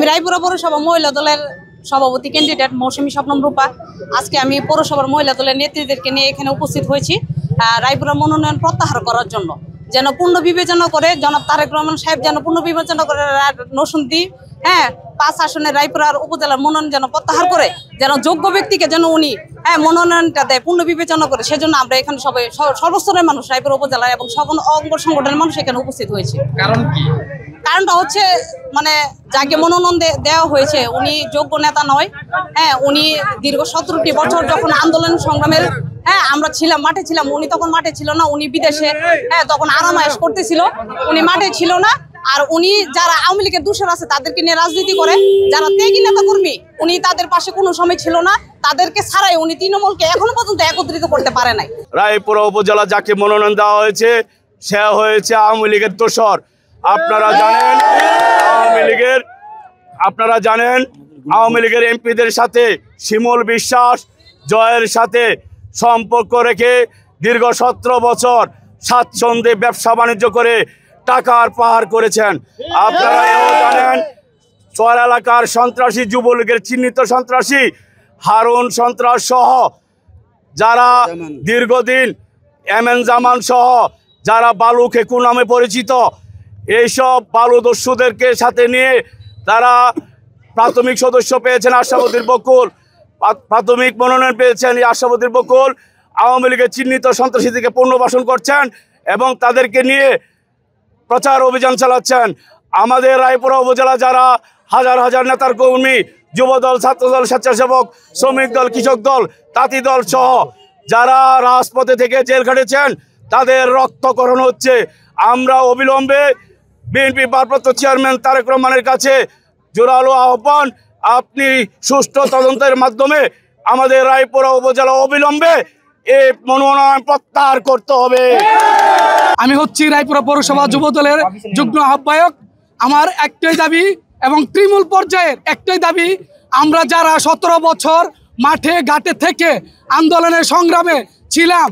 আমি রায়পুরা পৌরসভা মহিলা দলের সভাপতি ক্যান্ডিডেট মৌসুমী স্বপ্নম রূপা। আজকে আমি পৌরসভার মহিলা দলের নেত্রীদেরকে নিয়ে এখানে উপস্থিত হয়েছি রায়পুরা মনোনয়ন প্রত্যাহার করার জন্য, যেন পূর্ণ বিবেচনা করে জনাব তারেক রহমান সাহেব যেন পূর্ণ বিবেচনা করে নরসিংদী 5 আসনের রায়পুরার উপজেলার মনোনয়ন যেন প্রত্যাহার করে, যেন যোগ্য ব্যক্তিকে যেন উনি মনোনয়নটা দেয়, পূর্ণ বিবেচনা করে। সেজন্য আমরা এখানে সবাই সর্বস্তরের মানুষ রায়পুরা উপজেলা এবং সকল অঙ্গ সংগঠনের মানুষ এখানে উপস্থিত হয়েছে। কারণ কি? কারণটা হচ্ছে মানে যাকে মনোনয়ন দেওয়া হয়েছে উনি যোগ্য নেতা নয়। উনি দীর্ঘ 17টি বছর যখন আন্দোলন সংগ্রামের আমরা ছিলাম, মাঠে ছিলাম, উনি তখন মাঠে ছিল না, উনি বিদেশে তখন আরামায়েশ করতেছিল, উনি মাঠে ছিল না। আর উনি যারা আওয়ামী লীগের দূষর আছে তাদেরকে নিয়ে রাজনীতি করে, যারা ত্যাগী নেতা কর্মী উনি তাদের পাশে কোনো সময় ছিল না, তাদেরকে ছাড়াই উনি তৃণমূলকে এখনো পর্যন্ত একত্রিত করতে পারে নাই। রায়পুরা উপজেলা যাকে মনোনয়ন দেওয়া হয়েছে সে হয়েছে আওয়ামী লীগের দোসর। আপনারা জানেন আওয়ামী লীগের এমপিদের সাথে শিমুল বিশ্বাস জয়ের সাথে সম্পর্ক রেখে দীর্ঘ 17 বছর স্বাচ্ছন্দ্যে ব্যবসা বাণিজ্য করে টাকার পাহাড় করেছেন। আপনারা এও জানেন চর এলাকার সন্ত্রাসী যুবলীগের চিহ্নিত সন্ত্রাসী হারুন সন্ত্রাস সহ যারা দীর্ঘদিন এমএন জামান সহ যারা বালু খেকু নামে পরিচিত, এইসব বালু দস্যুদেরকে সাথে নিয়ে তারা প্রাথমিক সদস্য পেয়েছেন আশরাফুদ্দিন বকুল, প্রাথমিক মনোনয়ন পেয়েছেন আশরাফুদ্দিন বকুল। আওয়ামী লীগের চিহ্নিত সন্ত্রাসীদেরকে পুনর্বাসন করছেন এবং তাদেরকে নিয়ে প্রচার অভিযান চালাচ্ছেন। আমাদের রায়পুরা উপজেলা যারা হাজার হাজার নেতার কর্মী, যুবদল, ছাত্রদল, স্বেচ্ছাসেবক, শ্রমিক দল, কৃষক দল, তাঁতি দল সহ যারা রাজপথে থেকে জেল খাটেছেন তাদের রক্তকরণ হচ্ছে। আমরা অবিলম্বে বিএনপি ভারপ্রাপ্ত চেয়ারম্যান তারেক রহমানের কাছে জোরালো আহ্বান, আপনি সুষ্ঠু তদন্তের মাধ্যমে আমাদের রায়পুরা উপজেলা অবিলম্বে এই মনোনয়ন প্রত্যাহার করতে হবে। আমি হচ্ছি রায়পুরা পৌরসভা যুব দলের যুগ্ম আহ্বায়ক। আমার একটাই দাবি এবং তৃণমূল পর্যায়ের একটাই দাবি, আমরা যারা 17 বছর মাঠে ঘাটে থেকে আন্দোলনের সংগ্রামে ছিলাম,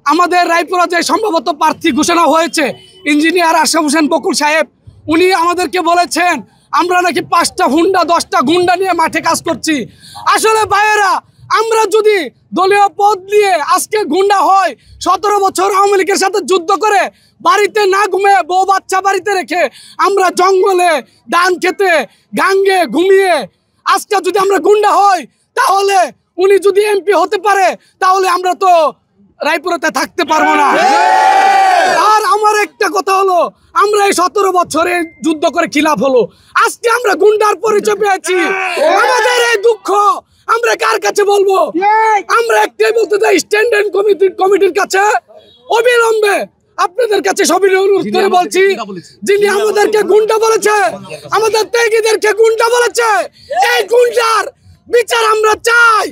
আমাদের রায়পুরা যে সম্ভবত প্রার্থী ঘোষণা হয়েছে ইঞ্জিনিয়ার আশরাফ হোসেন বকুল সাহেব, উনি আমাদেরকে বলেছেন আমরা নাকি 5টা হুন্ডা 10টা গুন্ডা নিয়ে মাঠে কাজ করছি। আসলে ভাইয়েরা, আমরা যদি দলীয় পদ নিয়ে আজকে গুন্ডা হয়, 17 বছর আওয়ামী লীগের সাথে যুদ্ধ করে বাড়িতে না ঘুমিয়ে বউ বাচ্চা বাড়িতে রেখে আমরা জঙ্গলে ধান খেতে গাঙ্গে ঘুমিয়ে আজকে যদি আমরা গুন্ডা হই, তাহলে উনি যদি এমপি হতে পারে তাহলে আমরা তো রায়পুরাতে থাকতে পারবো না। আর আমার একটা কথা হলো, আমরা এই 17 বছরে যুদ্ধ করে কি লাভ হলো? আজকে আমরা গুন্ডার পরিচয় পেয়েছি। আমাদের এই দুঃখ আমরা কার কাছে বলবো? আমরা একটাই বলতে চাই, স্ট্যান্ডিং কমিটির কাছে অবিলম্বে আপনাদের কাছে সবই অনুরোধ করে বলছি, যিনি আমাদেরকে গুন্ডা বলেছে, আমাদের ত্যাগীদেরকে গুন্ডা বলেছে, এই গুন্ডার বিচার আমরা চাই।